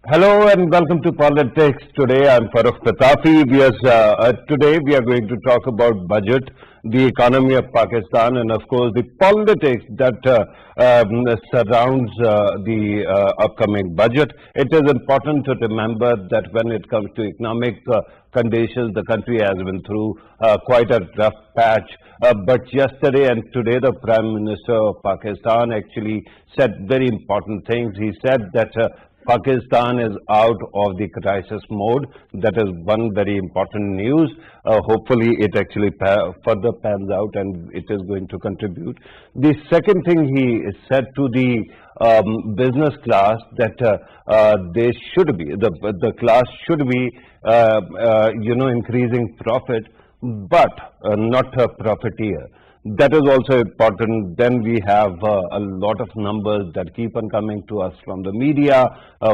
Hello and welcome to Politics. Today I'm Farrukh Pitafi. Today we are going to talk about budget, the economy of Pakistan, and of course the politics that surrounds the upcoming budget. It is important to remember that when it comes to economic conditions, the country has been through quite a rough patch. But yesterday and today, the Prime Minister of Pakistan actually said very important things. He said that Pakistan is out of the crisis mode. That is one very important news. Hopefully, it actually further pans out and it is going to contribute. The second thing he said to the business class that they should be, the class should be, increasing profit, but not a profiteer. That is also important. Then we have a lot of numbers that keep on coming to us from the media.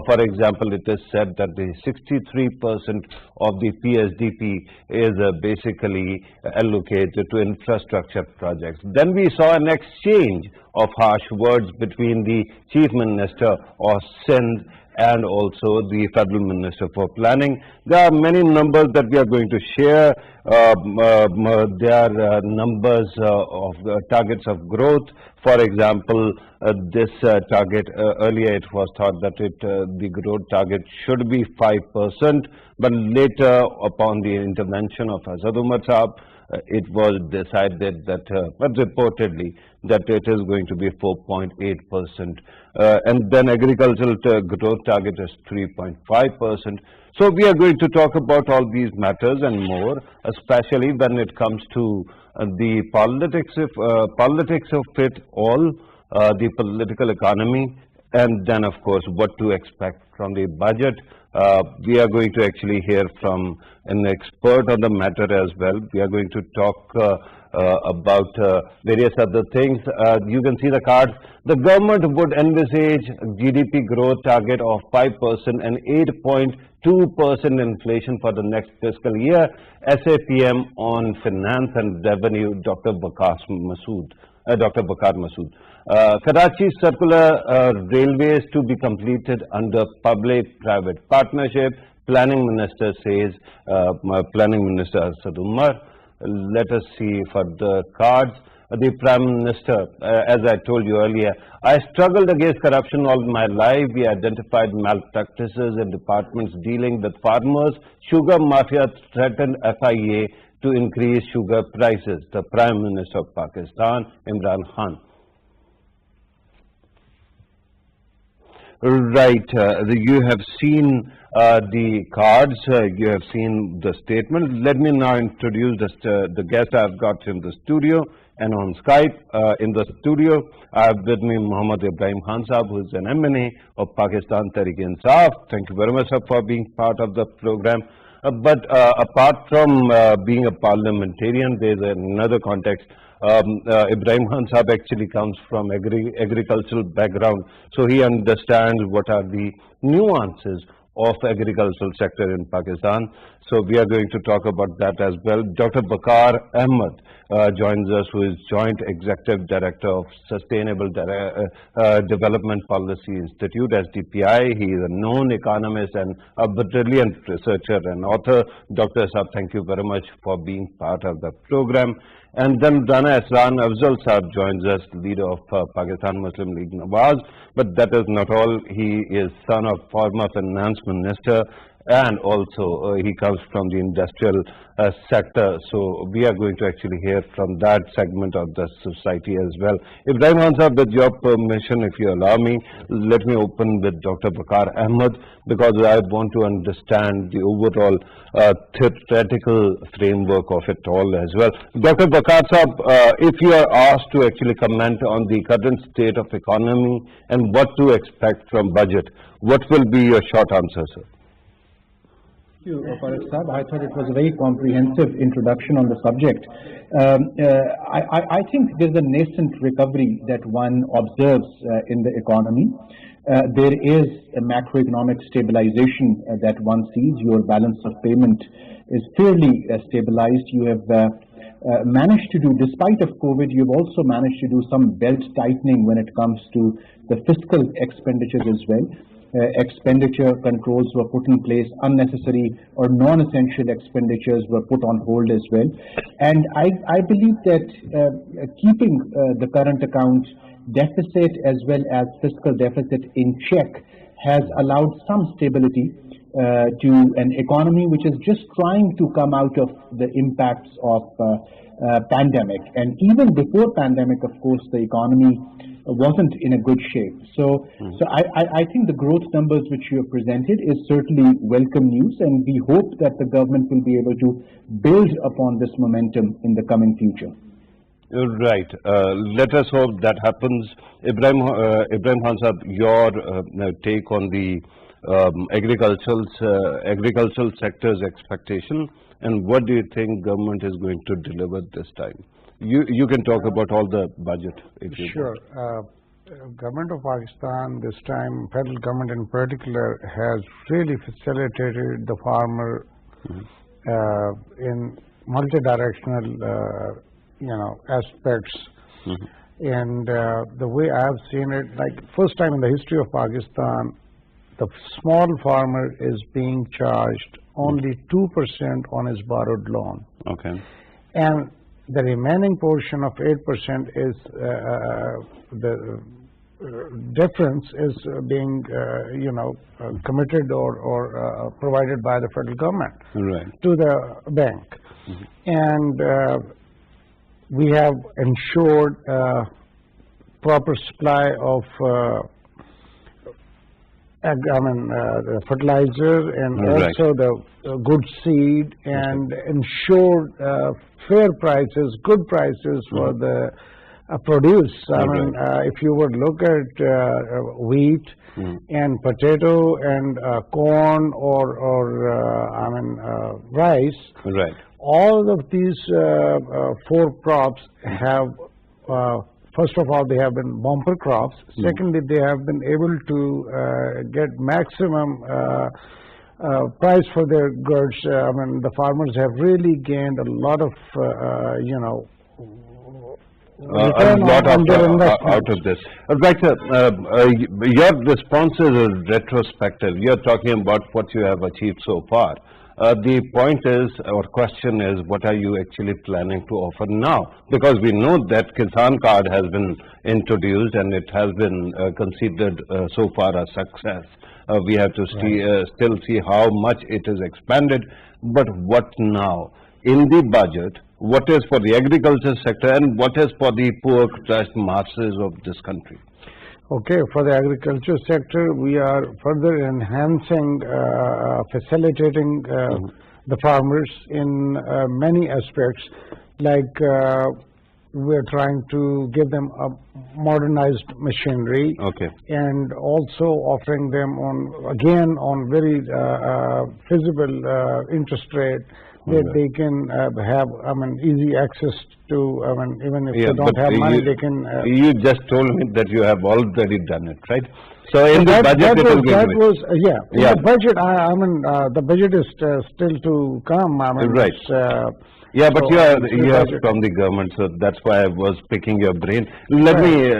For example, it is said that the 63% of the PSDP is basically allocated to infrastructure projects. Then we saw an exchange of harsh words between the Chief Minister of Sindh and also the Federal Minister for Planning. There are many numbers that we are going to share. There are numbers of targets of growth. For example, this target, earlier it was thought that the growth target should be 5%, but later upon the intervention of Asad Umar Saab, it was decided that, but reportedly, that it is going to be 4.8%. And then agricultural growth target is 3.5%. So we are going to talk about all these matters and more, especially when it comes to the politics of it all, the political economy, and then of course what to expect from the budget. We are going to actually hear from an expert on the matter as well. We are going to talk about various other things. You can see the cards. The government would envisage GDP growth target of 5% and 8.2% inflation for the next fiscal year. SAPM on finance and revenue, Dr. Bakar Masood. Karachi circular railways to be completed under public-private partnership. Planning Minister says, Planning Minister Asad Umar. Let us see further cards. The Prime Minister, as I told you earlier, I struggled against corruption all my life. We identified malpractices in departments dealing with farmers. Sugar mafia threatened FIA to increase sugar prices. The Prime Minister of Pakistan, Imran Khan. Right, you have seen the cards, you have seen the statement. Let me now introduce the guest I've got in the studio and on Skype. In the studio, I have with me Muhammad Ibrahim Khan Saab, who is an MNA of Pakistan Tehreek-e-Insaf. Thank you very much, sir, for being part of the program. But apart from being a parliamentarian, there is another context. Ibrahim Khan Saab actually comes from agricultural background, so he understands what are the nuances of agricultural sector in Pakistan. So we are going to talk about that as well. Dr. Bakar Ahmed joins us, who is Joint Executive Director of Sustainable Development Policy Institute, SDPI. He is a known economist and a brilliant researcher and author. Dr. Saab, thank you very much for being part of the program. And then Rana Ehsan Afzal Saab joins us, leader of Pakistan Muslim League Nawaz. But that is not all. He is son of former finance minister, and also he comes from the industrial sector. So we are going to actually hear from that segment of the society as well. Ibrahim Khan Saab, with your permission, if you allow me, let me open with Dr. Bakar Ahmed, because I want to understand the overall theoretical framework of it all as well. Dr. Bakar Saab, if you are asked to actually comment on the current state of economy and what to expect from budget, what will be your short answer, sir? Thank you, Farrukh Saab. I thought it was a very comprehensive introduction on the subject. I think there's a nascent recovery that one observes in the economy. There is a macroeconomic stabilization that one sees. Your balance of payment is fairly stabilized. You have managed to do, despite of COVID, you've also managed to do some belt tightening when it comes to the fiscal expenditures as well. expenditure controls were put in place, unnecessary or non-essential expenditures were put on hold as well. And I believe that keeping the current account deficit as well as fiscal deficit in check has allowed some stability to an economy which is just trying to come out of the impacts of pandemic. And even before pandemic, of course, the economy wasn't in a good shape. So I think the growth numbers which you have presented is certainly welcome news, and we hope that the government will be able to build upon this momentum in the coming future. Right. Let us hope that happens. Ibrahim Khan Sahab, your take on the agricultural sector's expectation, and what do you think government is going to deliver this time? You can talk about all the budget if you Sure. Government of Pakistan this time, federal government in particular, has really facilitated the farmer in multidirectional aspects. And the way I've seen it, like first time in the history of Pakistan, the small farmer is being charged only 2% on his borrowed loan. Okay. And the remaining portion of 8% is the difference is being committed or provided by the federal government to the bank. And we have ensured proper supply of fertilizer and also the good seed, and ensured fair prices, good prices for the produce. I mean, if you would look at wheat and potato and corn or rice, all of these four crops have, first of all, they have been bumper crops. Secondly, they have been able to get maximum price for their goods. I mean, the farmers have really gained a lot of, a lot out of this. Right, sir. Your responses are retrospective. You're talking about what you have achieved so far. The point is, or question is, what are you actually planning to offer now? Because we know that Kisan card has been introduced and it has been considered so far a success. We have to still see how much it is expanded. But what now? In the budget, what is for the agriculture sector and what is for the poor crushed masses of this country? Okay, for the agriculture sector, we are further enhancing, facilitating the farmers in many aspects. Like we're trying to give them a modernized machinery, and also offering them on very feasible interest rate, that they can have easy access to, even if they don't have money, they can. You just told me that you have already done it, right? So in the budget, the budget. The budget is still to come. Yeah, but you are from the government, so that's why I was picking your brain. Let me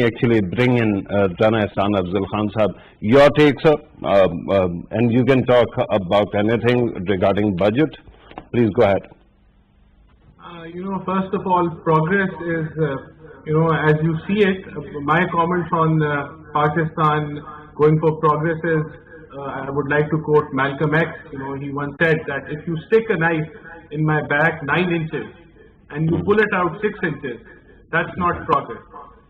actually bring in Rana Ehsan Afzal Khan Sahab. Your take, sir, and you can talk about anything regarding budget. Please go ahead. First of all, progress is, as you see it, my comments on Pakistan going for progress is, I would like to quote Malcolm X. He once said that if you stick a knife in my back 9 inches and you pull it out 6 inches, that's not progress.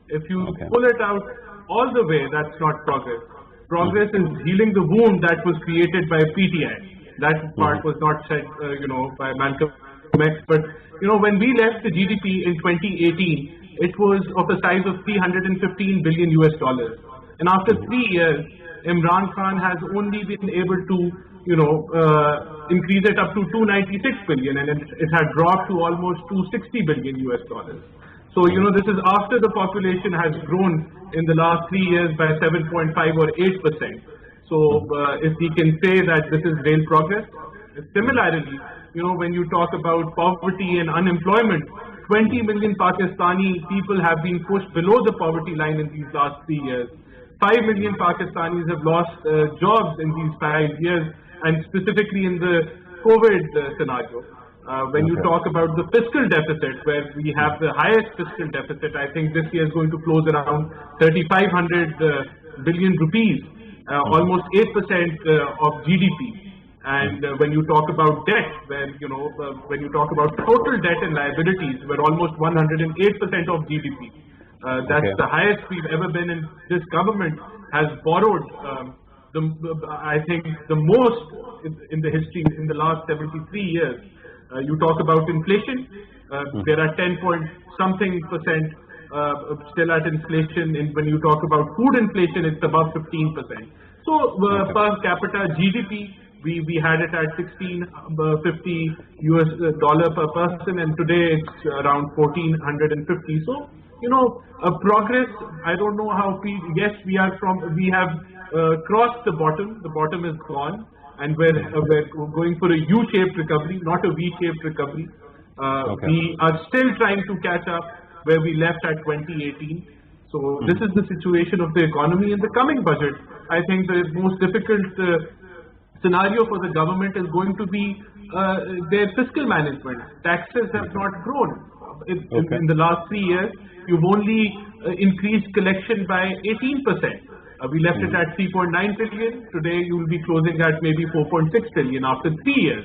If you pull it out all the way, that's not progress. Progress is healing the wound that was created by PTI. That part was not said, by Malcolm X. But, when we left the GDP in 2018, it was of the size of $315 billion US. And after 3 years, Imran Khan has only been able to, increase it up to 296 billion, and it had dropped to almost 260 billion US dollars. So, this is after the population has grown in the last 3 years by 7.5 or 8%. So, if we can say that this is real progress. Similarly, when you talk about poverty and unemployment, 20 million Pakistani people have been pushed below the poverty line in these last 3 years. 5 million Pakistanis have lost jobs in these 5 years, and specifically in the COVID scenario. When you talk about the fiscal deficit, where we have the highest fiscal deficit, I think this year is going to close around 3,500 billion rupees, almost 8% of GDP. And when you talk about debt, when you talk about total debt and liabilities, we're almost 108% of GDP. That's the highest we've ever been, and this government has borrowed I think the most in the history in the last 73 years. You talk about inflation, there are 10 point something percent still at inflation, and when you talk about food inflation, it's above 15%. So per capita GDP, we had it at $1650 US per person, and today it's around 1450. So progress. I don't know how yes, we have crossed the bottom. The bottom is gone, and we're going for a U-shaped recovery, not a V-shaped recovery. We are still trying to catch up where we left at 2018. So this is the situation of the economy in the coming budget. I think the most difficult scenario for the government is going to be their fiscal management. Taxes have not grown in the last 3 years. You've only increased collection by 18%. We left it at 3.9 trillion. Today you will be closing at maybe 4.6 trillion after 3 years.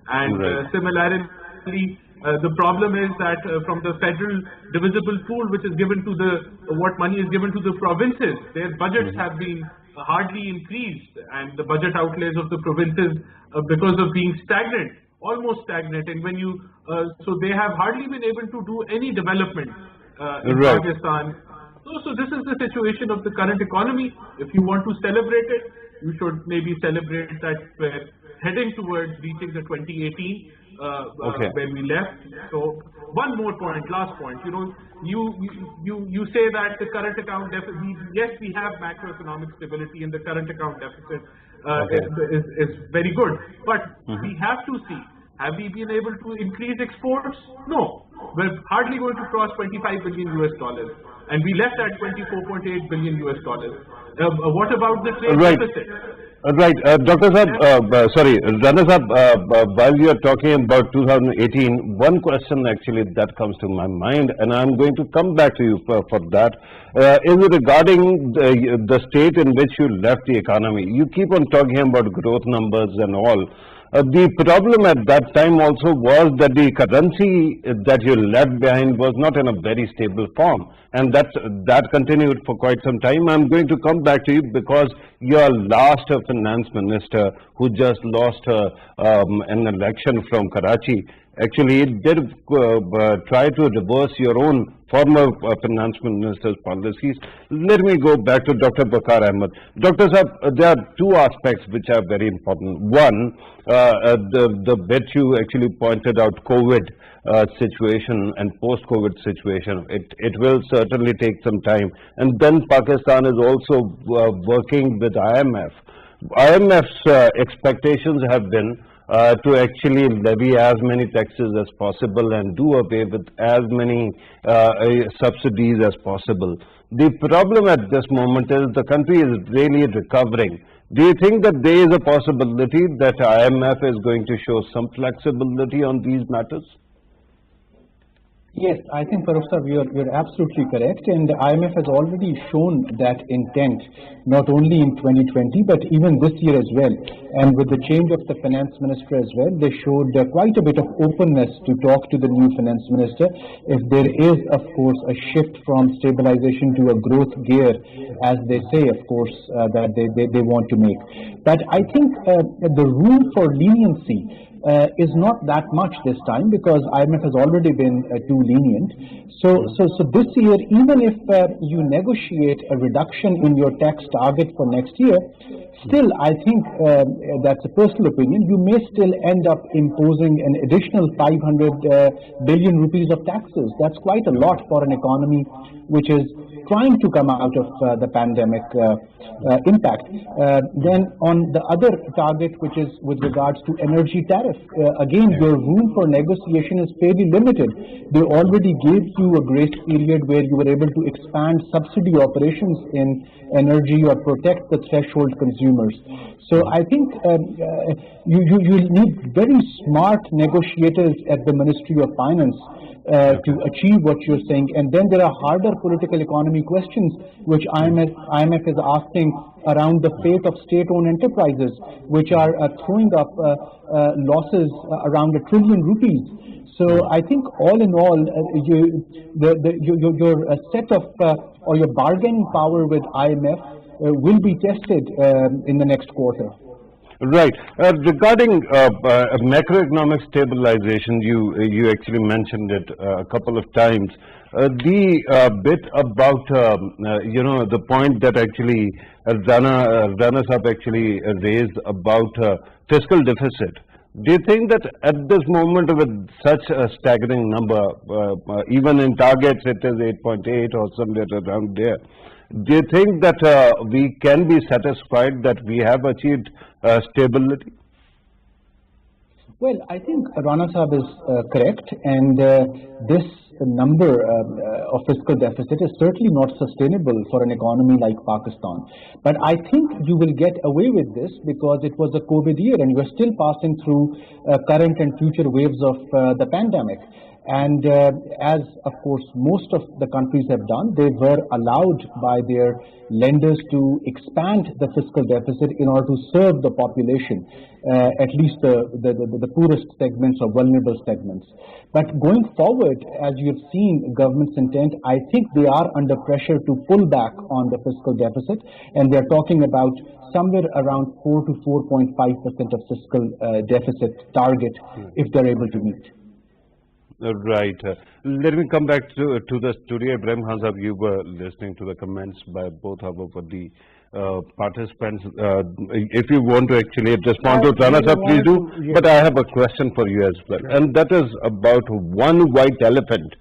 And similarly, the problem is that from the federal divisible pool, which is given to what money is given to the provinces, their budgets have been hardly increased, and the budget outlays of the provinces, because of being stagnant, almost stagnant, and so they have hardly been able to do any development in Pakistan. So this is the situation of the current economy. If you want to celebrate it, you should maybe celebrate that we're heading towards reaching the 2018 where we left. So one more point, last point. You say that the current account deficit. Yes, we have macroeconomic stability, and the current account deficit is very good. But we have to see. Have we been able to increase exports? No. We're hardly going to cross 25 billion US dollars, and we left at 24.8 billion US dollars. What about the trade deficit? Dr. Saab, Rana Saab, while you are talking about 2018, one question actually that comes to my mind, and I'm going to come back to you for that, is regarding the state in which you left the economy. You keep on talking about growth numbers and all. The problem at that time also was that the currency that you left behind was not in a very stable form, and that continued for quite some time. I'm going to come back to you because your last finance minister, who just lost an election from Karachi, actually did try to reverse your own former finance minister's policies. Let me go back to Dr. Bakar Ahmed. Dr. Saab, there are two aspects which are very important. One, the bit you actually pointed out, COVID situation and post-COVID situation. It will certainly take some time. And then Pakistan is also working with IMF. IMF's expectations have been to actually levy as many taxes as possible and do away with as many subsidies as possible. The problem at this moment is the country is really recovering. Do you think that there is a possibility that IMF is going to show some flexibility on these matters? Yes, I think, Farrukh Sahab, you're absolutely correct, and the IMF has already shown that intent, not only in 2020, but even this year as well. And with the change of the finance minister as well, they showed quite a bit of openness to talk to the new finance minister if there is, of course, a shift from stabilization to a growth gear, as they say, of course, that they want to make. But I think the room for leniency is not that much this time, because IMF has already been too lenient. So this year, even if you negotiate a reduction in your tax target for next year, still I think that's a personal opinion, you may still end up imposing an additional 500 billion rupees of taxes. That's quite a lot for an economy which is trying to come out of the pandemic impact. Then on the other target, which is with regards to energy tariff, again, your room for negotiation is fairly limited. They already gave you a grace period where you were able to expand subsidy operations in energy or protect the threshold consumers. So I think you need very smart negotiators at the Ministry of Finance to achieve what you're saying. And then there are harder political economy questions which IMF is asking around the fate of state-owned enterprises, which are throwing up losses around ₹1 trillion. So I think all in all, your set of or your bargaining power with IMF will be tested in the next quarter. Right. Regarding macroeconomic stabilization, you actually mentioned it a couple of times. The bit about the point that actually Rana Sahab actually raised about fiscal deficit. Do you think that at this moment with such a staggering number, even in targets it is 8.8 or somewhere around there, do you think that we can be satisfied that we have achieved stability? Well, I think Rana Sahab is correct, and this number of fiscal deficit is certainly not sustainable for an economy like Pakistan. But I think you will get away with this because it was a COVID year and we're still passing through current and future waves of the pandemic. And as, of course, most of the countries have done, they were allowed by their lenders to expand the fiscal deficit in order to serve the population, at least the poorest segments or vulnerable segments. But going forward, as you have seen government's intent, I think they are under pressure to pull back on the fiscal deficit, and they're talking about somewhere around 4 to 4.5% of fiscal deficit target if they're able to meet. Right. Let me come back to the studio. Ibrahim Khan Sahab, you were listening to the comments by both of the participants. If you want to actually respond to Rana Sahab, please do. Yes. But I have a question for you as well. Sure. And that is about one white elephant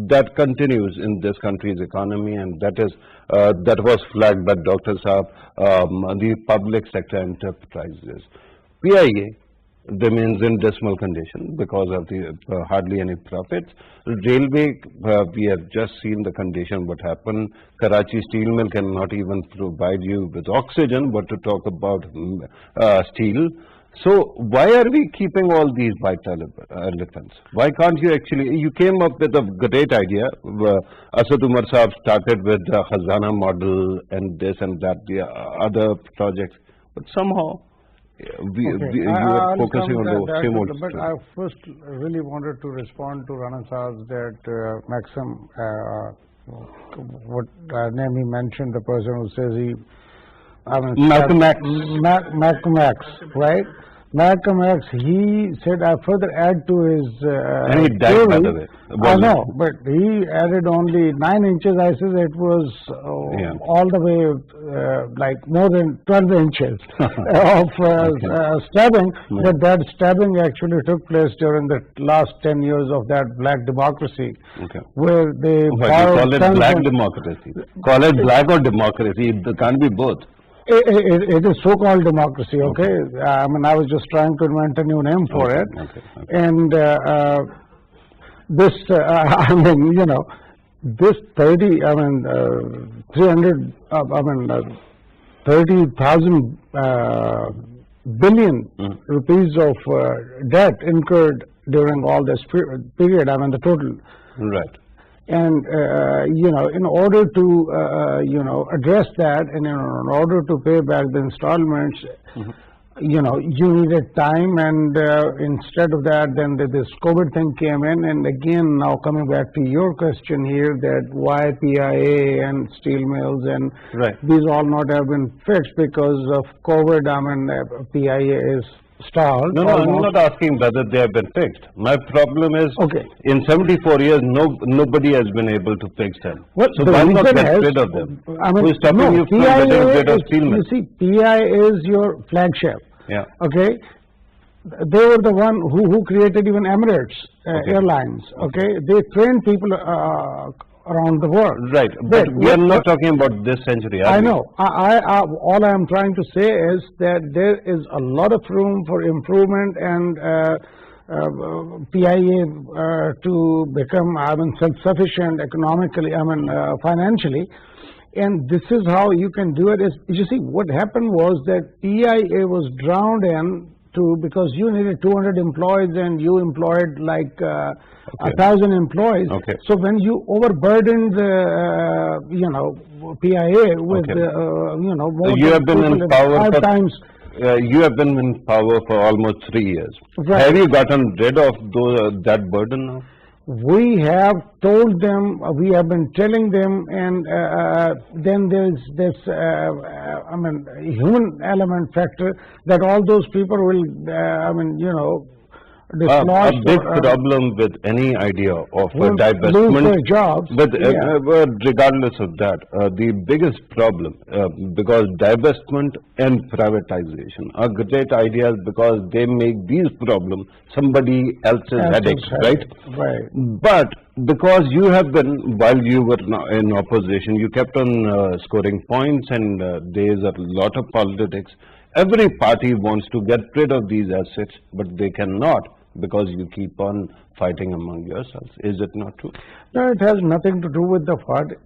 that continues in this country's economy, and that is that was flagged by Dr. Sahab, the public sector enterprises. PIA remains in dismal condition because of the hardly any profits. Railway, we have just seen the condition what happened. Karachi steel mill cannot even provide you with oxygen, but to talk about steel. So why are we keeping all these white elephants? Why can't you actually, you came up with a great idea. Asad Umar Sahab started with the Khazana model and this and that, the other projects, but somehow you are focusing on the same old But I first really wanted to respond to Rana Sahab's that Maxim, what name he mentioned, the person who says Malcolm X. Malcolm X, right? Malcolm X, he said, I further add to his and he died, theory. by the way. I know, but he added only 9 inches. I said it was all the way like more than 12 inches of stabbing. But that stabbing actually took place during the last 10 years of that black democracy, where they call it black democracy. Call it black or democracy. It can't be both. It is so-called democracy, okay? I mean, I was just trying to invent a new name for it. And this, I mean, you know, this 30,000 billion rupees of debt incurred during all this period, I mean, the total. Right. And, you know, in order to, you know, address that and in order to pay back the installments, you know, you needed time, and instead of that, then this COVID thing came in. And again, now coming back to your question here, that why PIA and steel mills and these all not have been fixed because of COVID. I mean, PIA is stalled. No, I'm not asking whether they have been fixed. My problem is, in 74 years, nobody has been able to fix them. Well, so why not get rid of them? I mean, who's stopping you from getting rid of steel mills? You see, PI is your flagship. Yeah. Okay. They were the one who created even Emirates Airlines. Okay. They trained people around the world. Right, but we are not talking about this century, are I we? know. All I am trying to say is that there is a lot of room for improvement and PIA to become, self-sufficient economically, financially. And this is how you can do it. Is, you see, what happened was that PIA was drowned in because you needed 200 employees and you employed like 1,000 employees. Okay. So when you overburdened the, PIA with, more You have been people in power five for times. You have been in power for almost 3 years. Right. Have you gotten rid of that burden now? We have told them, we have been telling them, and then there's this, human element factor that all those people will, A dislodge big or, problem with any idea of will lose divestment, their jobs. but Yeah. regardless of that, the biggest problem, because divestment and privatization are great ideas because they make these problems somebody else's headaches, right? Right. But because you have been, while you were in opposition, you kept on scoring points, and there's a lot of politics. Every party wants to get rid of these assets, but they cannot because you keep on fighting among yourselves. Is it not true? No, it has nothing to do with the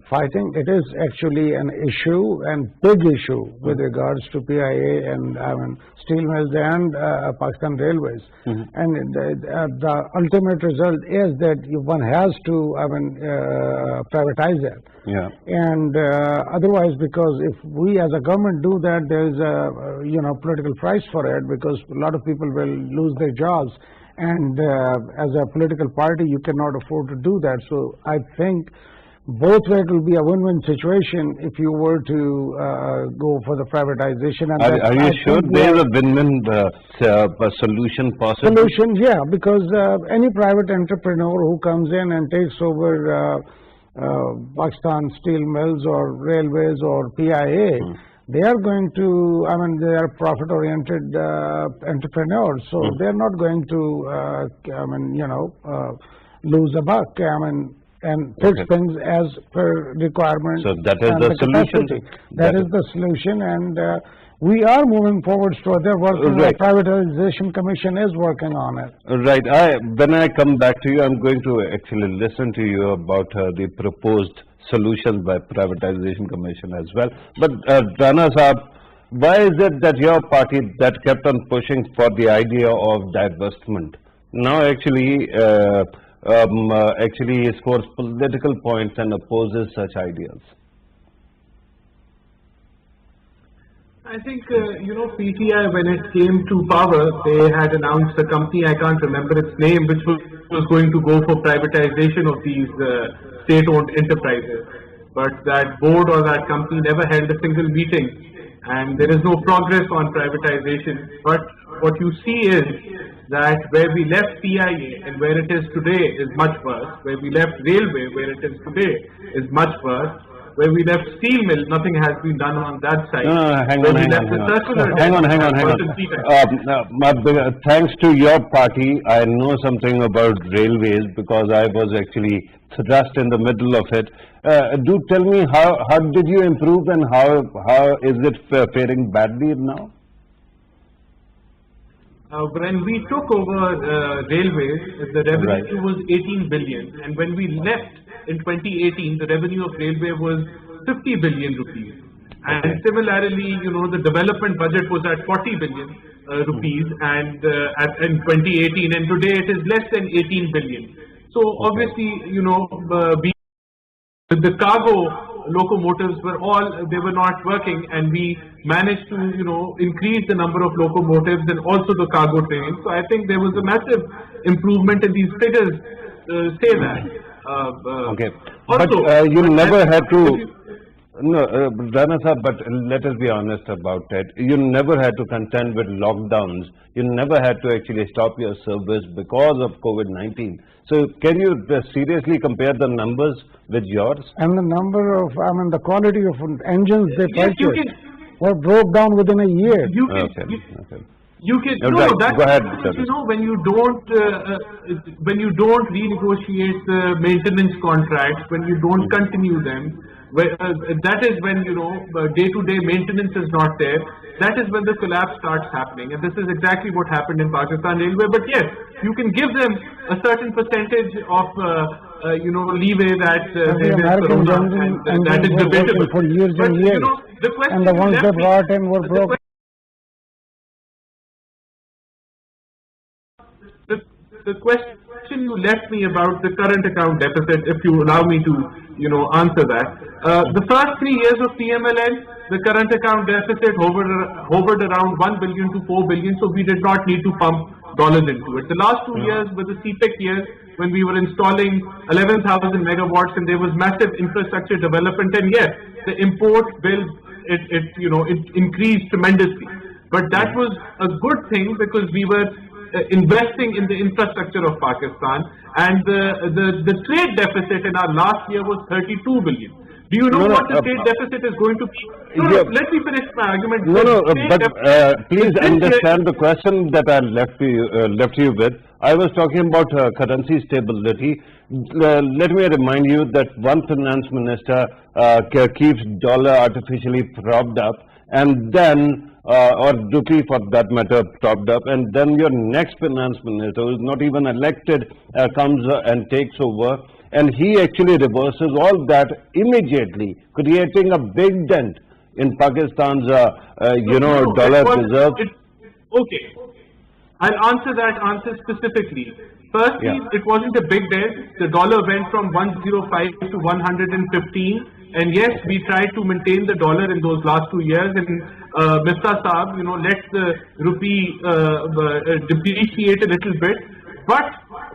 fighting. It is actually an issue, and big issue, with regards to PIA and steel mills and Pakistan Railways. And the ultimate result is that one has to privatize it. Yeah. And otherwise, because if we as a government do that, there is a political price for it, because a lot of people will lose their jobs. And as a political party, you cannot afford to do that. So I think both ways it will be a win-win situation if you were to go for the privatization. And Are you sure there is a win-win solution possible? Solution, yeah, because any private entrepreneur who comes in and takes over Pakistan Steel Mills or Railways or PIA, they are going to, they are profit-oriented entrepreneurs, so they're not going to, lose a buck, and fix things as per requirement. So that is and the solution? capacity. That is the solution, and we are moving forward toward that. Working. Right. The Privatization Commission is working on it. Right. When I come back to you, I'm going to actually listen to you about the proposed solutions by Privatization Commission as well. But Rana Saab, why is it that your party that kept on pushing for the idea of divestment now actually scores political points and opposes such ideas? I think, PTI, when it came to power, they had announced a company, I can't remember its name, which was going to go for privatization of these state-owned enterprises. But that board or that company never held a single meeting, and there is no progress on privatization. But what you see is that where we left PIA and where it is today is much worse. Where we left railway, where it is today, is much worse. Where we left steel mill, nothing has been done on that side. Hang on. Thanks to your party, I know something about railways because I was actually thrust in the middle of it. Do tell me, how did you improve, and how is it faring badly now? When we took over railways, the revenue was 18 billion, and when we left in 2018, the revenue of railway was 50 billion rupees. And similarly, the development budget was at 40 billion rupees, and in 2018, and today it is less than 18 billion. So obviously, the cargo locomotives were not working, and we managed to increase the number of locomotives and also the cargo trains. So I think there was a massive improvement in these figures. Say that. Also, but you never had to. No, Rana Sahab, but let us be honest about it. You never had to contend with lockdowns. You never had to actually stop your service because of COVID-19. So can you seriously compare the numbers with yours? And the number of, the quality of engines they purchased were broke down within a year. You can right. that's Go ahead, when you don't renegotiate the maintenance contracts, when you don't continue them, that is when day-to-day maintenance is not there. That is when the collapse starts happening, and this is exactly what happened in Pakistan Railway. But yes, you can give them a certain percentage of leeway that the American general and that is debatable for years but, and years. The question And the ones they brought in were broke. The question you left me about the current account deficit, if you allow me to, answer that. The first 3 years of PMLN, the current account deficit hovered around 1 billion to 4 billion, so we did not need to pump dollars into it. The last 2 years were the CPEC years when we were installing 11,000 megawatts and there was massive infrastructure development, and yes, the import bill, it increased tremendously. But that was a good thing because we were investing in the infrastructure of Pakistan, and the trade deficit in our last year was 32 billion. Do you know what the trade deficit is going to be? Let me finish my argument. Please understand the question that I left you with. I was talking about currency stability. Let me remind you that one finance minister keeps dollar artificially propped up, and then or rupee for that matter propped up, and then your next finance minister, who is not even elected, comes and takes over, and he actually reverses all that immediately, creating a big dent in Pakistan's dollar reserve. Okay, I'll answer that specifically. Firstly, it wasn't a big dent. The dollar went from 105 to 115, and yes, we tried to maintain the dollar in those last 2 years, and Mr. Saab, let the rupee depreciate a little bit. But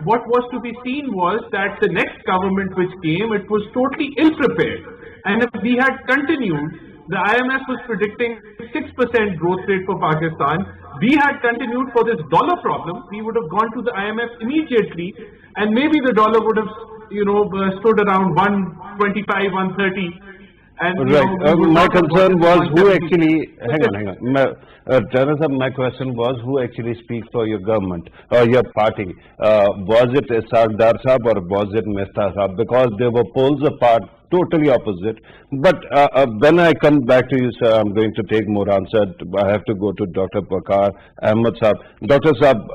what was to be seen was that the next government which came, it was totally ill-prepared. And if we had continued, the IMF was predicting 6% growth rate for Pakistan. We had continued for this dollar problem, we would have gone to the IMF immediately, and maybe the dollar would have, stood around 125, 130. And, my concern was who actually, hang on. My question was who actually speaks for your government or your party. Was it Sardar Saab or was it Mehta Saab? Because they were poles apart, totally opposite. But when I come back to you, sir, I'm going to take more answer. I have to go to Dr. Pakar Ahmed Saab. Dr. Saab,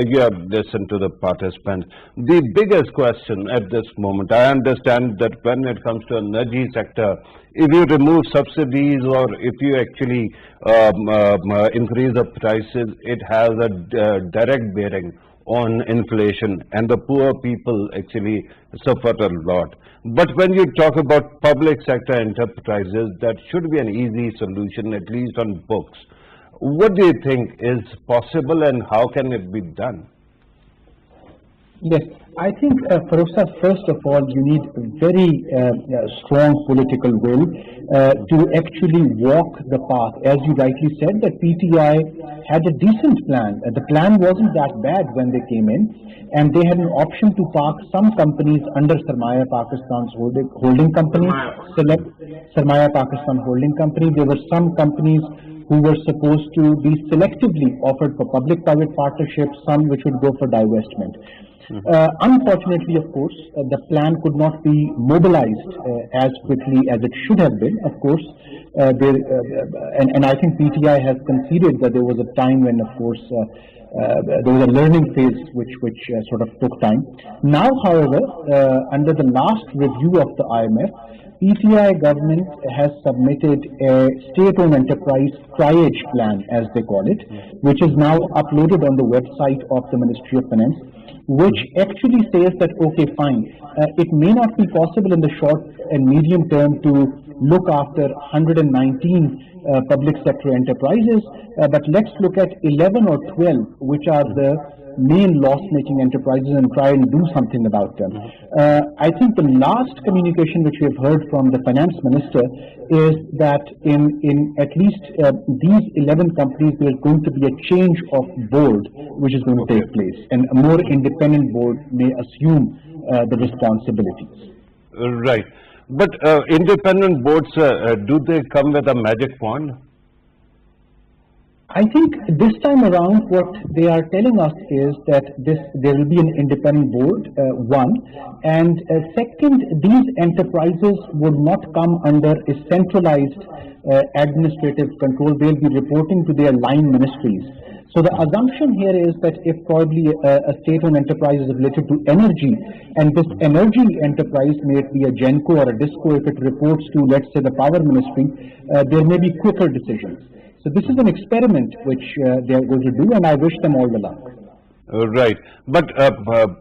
you have listened to the participants. The biggest question at this moment, I understand that when it comes to energy sector, if you remove subsidies or if you actually increase the prices, it has a direct bearing on inflation, and the poor people actually suffer a lot. But when you talk about public sector enterprises, that should be an easy solution, at least on books. What do you think is possible and how can it be done? Yes, I think, Farrukh, first of all, you need very strong political will to actually walk the path. As you rightly said, that PTI had a decent plan. The plan wasn't that bad when they came in, and they had an option to park some companies under Sarmaya Pakistan's holding company, Sarmaya Pakistan holding company. There were some companies who were supposed to be selectively offered for public-private partnerships, some which would go for divestment. Unfortunately, of course, the plan could not be mobilized as quickly as it should have been. Of course, and I think PTI has conceded that there was a time when, of course, there was a learning phase which sort of took time. Now, however, under the last review of the IMF, PTI government has submitted a state-owned enterprise triage plan, as they call it, which is now uploaded on the website of the Ministry of Finance, which actually says that, okay, fine, it may not be possible in the short and medium term to look after 119 public sector enterprises, but let's look at 11 or 12, which are the main loss-making enterprises, and try and do something about them. I think the last communication which we have heard from the finance minister is that in at least these 11 companies, there is going to be a change of board which is going to take place, and a more independent board may assume the responsibilities. Right. But independent boards, do they come with a magic wand? I think this time around what they are telling us is that there will be an independent board, one, and second, these enterprises would not come under a centralized administrative control. They'll be reporting to their line ministries. So the assumption here is that if probably a state-owned enterprise is related to energy, and this energy enterprise, may it be a GENCO or a DISCO, if it reports to, let's say, the power ministry, there may be quicker decisions. So this is an experiment which they are going to do, and I wish them all the luck. Right. But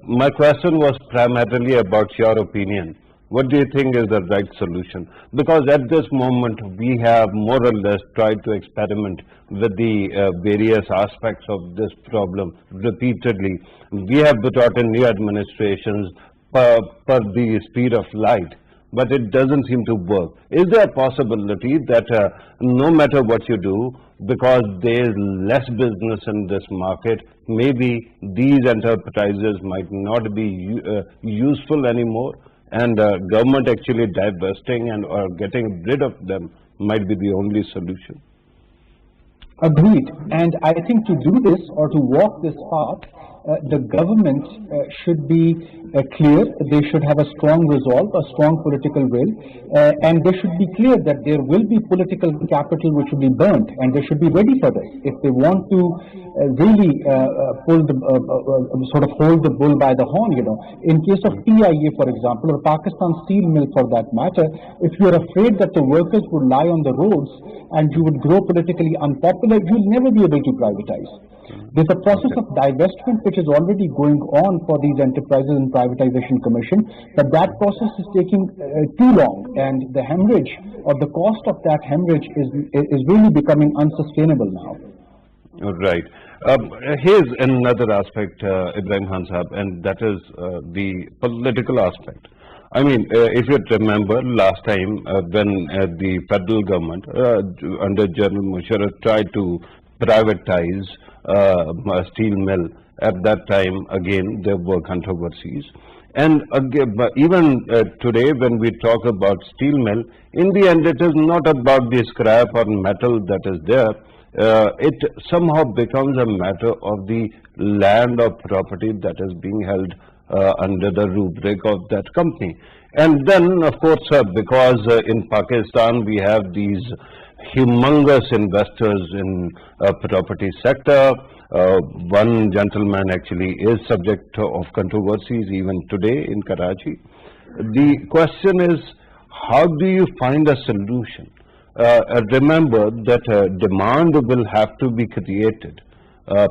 my question was primarily about your opinion. What do you think is the right solution? Because at this moment, we have more or less tried to experiment with the various aspects of this problem repeatedly. We have brought in new administrations per the speed of light, but it doesn't seem to work. Is there a possibility that no matter what you do, because there is less business in this market, maybe these enterprises might not be useful anymore, and government actually divesting and or getting rid of them might be the only solution? Agreed. And I think to do this or to walk this path, the government should be clear. They should have a strong resolve, a strong political will, and they should be clear that there will be political capital which will be burnt, and they should be ready for this. If they want to really pull the sort of hold the bull by the horn, in case of TIA, for example, or Pakistan Steel Mill for that matter, if you are afraid that the workers would lie on the roads and you would grow politically unpopular, you will never be able to privatize. There's a process of divestment which is already going on for these enterprises in Privatization Commission, but that process is taking too long, and the hemorrhage or the cost of that hemorrhage is really becoming unsustainable now. Right. Here's another aspect, Ibrahim Khan Sahab, and that is the political aspect. I mean, if you remember last time when the federal government under General Musharraf tried to privatize a steel mill, at that time again there were controversies, and again, even today when we talk about steel mill, in the end it is not about the scrap or metal that is there. It somehow becomes a matter of the land or property that is being held under the rubric of that company. And then of course because in Pakistan we have these humongous investors in property sector. One gentleman actually is subject of controversies even today in Karachi. The question is, how do you find a solution? Remember that demand will have to be created.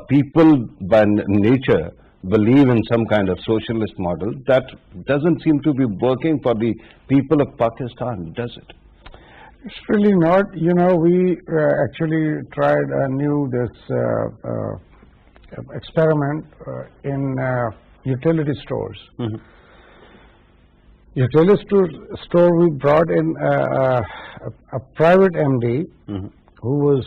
People by nature believe in some kind of socialist model that doesn't seem to be working for the people of Pakistan, does it? It's really not. We actually tried this experiment in utility stores. Mm-hmm. Utility store, we brought in a private MD, mm-hmm. who was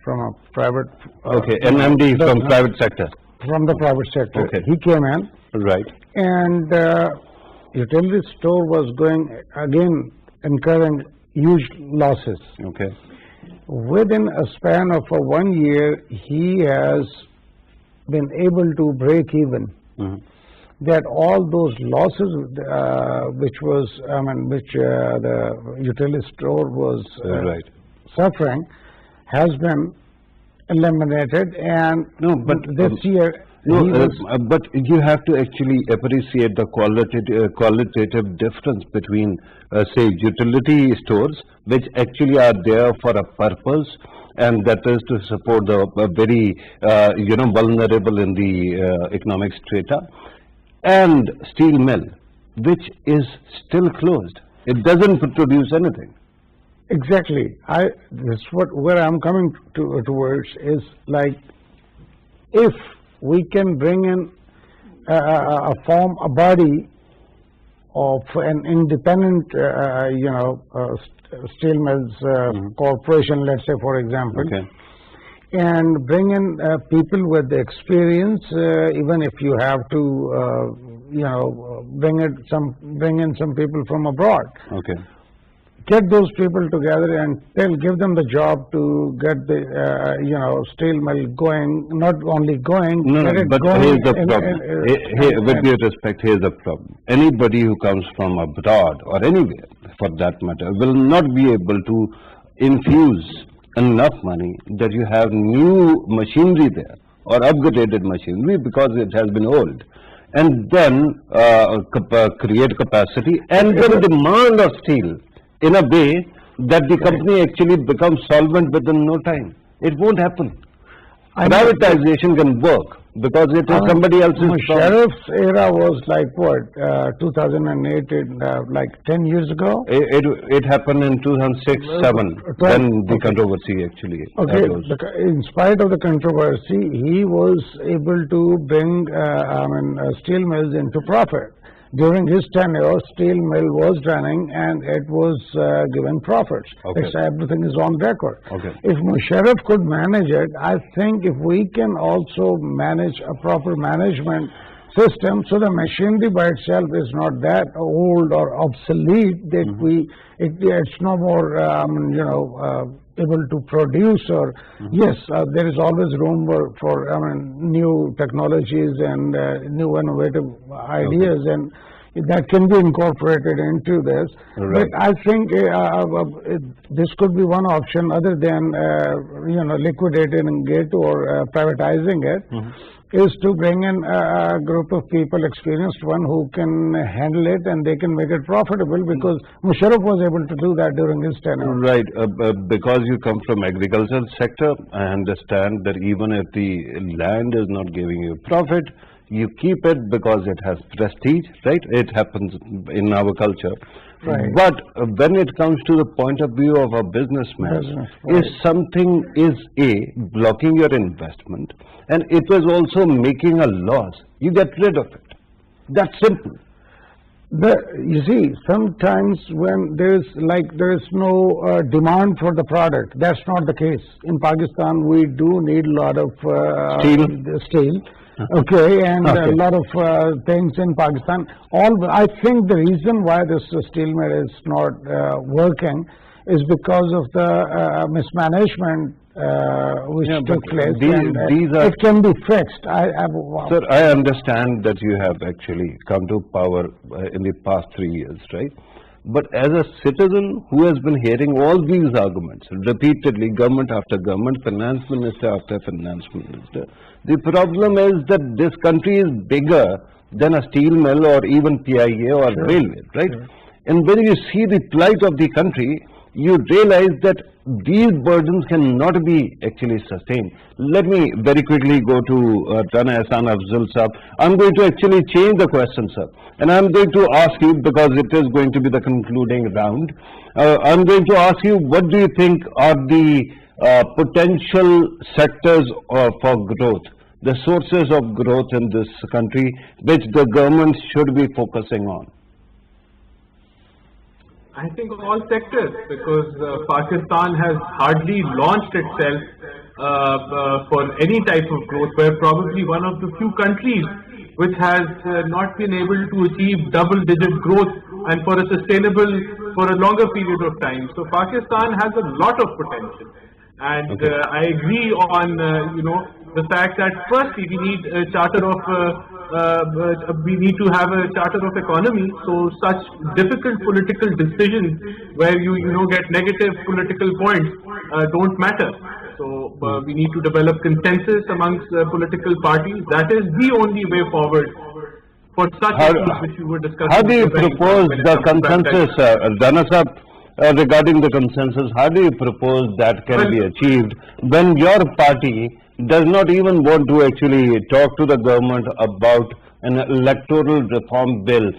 from a private... okay, an MD from private sector. From the private sector. Okay. He came in. Right. And utility store was incurring huge losses. Okay. Within a span of 1 year, he has been able to break even. Mm-hmm. That all those losses, which the utility store was right. suffering, has been eliminated. And no, but this year. No, but you have to actually appreciate the qualitative difference between, say, utility stores, which actually are there for a purpose, and that is to support the very, vulnerable in the economic strata, and steel mill, which is still closed. It doesn't produce anything. Exactly. Where I'm coming towards is like, if we can bring in a body of an independent, steel mills corporation, let's say, for example, okay. and bring in people with the experience, even if you have to, bring in some people from abroad. Okay. get those people together and give them the job to get the steel mill going, not only going, get it but going. here's the problem. With due respect, here's the problem. Anybody who comes from abroad or anywhere, for that matter, will not be able to infuse enough money that you have new machinery there or upgraded machinery because it has been old, and then create capacity and then demand of steel in a way that the company actually becomes solvent within no time. It won't happen. Privatization can work because it is somebody else's problem. Sheriff's era was like what, 2008, like 10 years ago? It happened in 2006-7 when the controversy actually arose. In spite of the controversy, he was able to bring steel mills into profit. During his tenure, steel mill was running and it was given profits. Everything is on record. If Musharraf could manage it, I think if we can also manage a proper management system, so the machinery by itself is not that old or obsolete that it's no more able to produce, or yes, there is always room for new technologies and new innovative ideas, and that can be incorporated into this. But I think this could be one option other than liquidating it or privatizing it. Is to bring in a group of people, experienced one, who can handle it and they can make it profitable, because Musharraf was able to do that during his tenure. Right, because you come from agricultural sector, I understand that even if the land is not giving you profit, you keep it because it has prestige, right? It happens in our culture. But when it comes to the point of view of a businessman, if something is blocking your investment and it is also making a loss, you get rid of it. That's simple. You see, sometimes when there is no demand for the product, that's not the case. In Pakistan, we do need a lot of steel. And a lot of things in Pakistan. I think the reason why this steel mill is not working is because of the mismanagement which took place. It can be fixed. Sir, I understand that you have actually come to power in the past 3 years, right? But as a citizen who has been hearing all these arguments repeatedly, government after government, finance minister after finance minister, the problem is that this country is bigger than a steel mill or even PIA or railway, right? And when you see the plight of the country, you realize that these burdens cannot be actually sustained. Let me very quickly go to Rana Ehsan Afzal Sahab. I'm going to actually change the question, sir. And I'm going to ask you, because it is going to be the concluding round, I'm going to ask you, what do you think are the potential sectors for growth, the sources of growth in this country, which the government should be focusing on? I think all sectors, because Pakistan has hardly launched itself for any type of growth. We're probably one of the few countries which has not been able to achieve double-digit growth and for a longer period of time. So Pakistan has a lot of potential, and I agree on the fact that firstly we need a charter of we need to have a charter of economy, so such difficult political decisions where you get negative political points don't matter. So we need to develop consensus amongst political parties. That is the only way forward for such issues which we were discussing. How do you propose the consensus, Rana Sahab, regarding the consensus? How do you propose that can be achieved when your party does not even want to actually talk to the government about an electoral reform bill,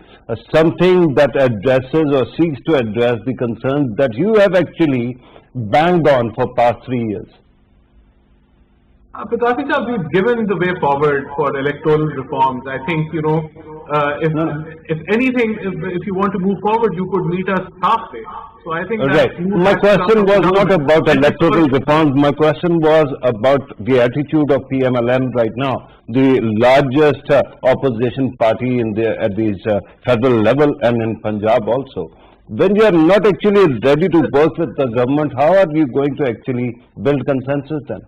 something that addresses or seeks to address the concerns that you have actually banged on for past 3 years? Pitafi sir, we've given the way forward for electoral reforms. I think, if anything, if you want to move forward, you could meet us halfway. So I think my question was not about electoral reforms. My question was about the attitude of PMLN right now, the largest opposition party at the federal level and in Punjab also. When you are not actually ready to work with the government, how are you going to actually build consensus then?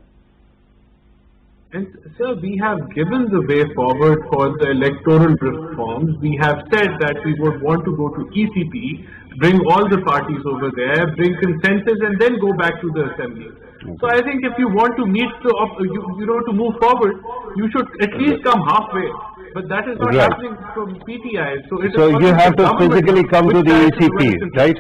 And sir, we have given the way forward for the electoral reforms. We have said that we would want to go to ECP, bring all the parties over there, bring consensus, and then go back to the assembly. So I think if you want to meet the, to move forward, you should at least come halfway. But that is not happening from PTI. So you have to physically come to the ECP, right?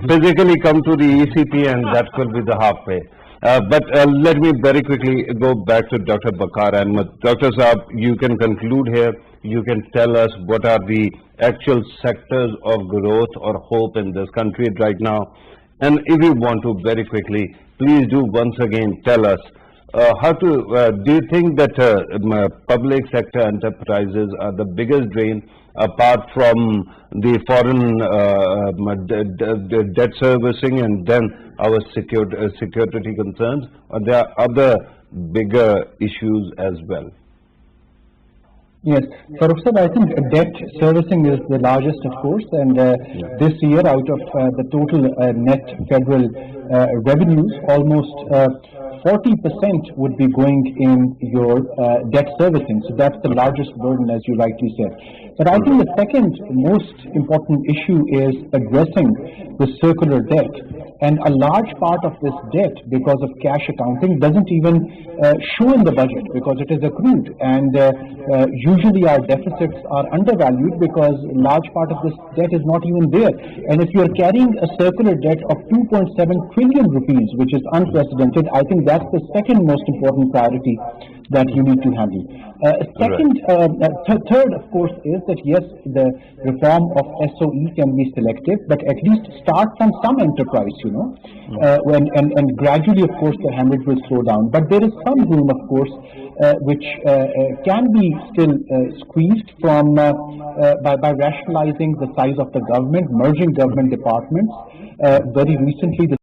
Physically come to the ECP, and that will be the halfway. But let me very quickly go back to Dr. Bakar Ahmed. Dr. Saab, you can conclude here. You can tell us what are the actual sectors of growth or hope in this country right now. And if you want to very quickly, please do once again tell us do you think that public sector enterprises are the biggest drain apart from the foreign debt servicing and then our security concerns, or there are other bigger issues as well? Yes, Farrukh sir, I think debt servicing is the largest, of course, and this year out of the total net federal revenues, almost 40% would be going in your debt servicing. So that's the largest burden, as you rightly said. But I think the second most important issue is addressing the circular debt. And a large part of this debt, because of cash accounting, doesn't even show in the budget because it is accrued. And usually our deficits are undervalued because a large part of this debt is not even there. And if you're carrying a circular debt of 2.7 trillion rupees, which is unprecedented, I think that's the second most important priority that you need to handle. Third, of course, is that yes, the reform of SOE can be selective, but at least start from some enterprise, and gradually, of course, the hemorrhage will slow down. But there is some room, of course, which can be still squeezed from by rationalizing the size of the government, merging government departments. Very recently, the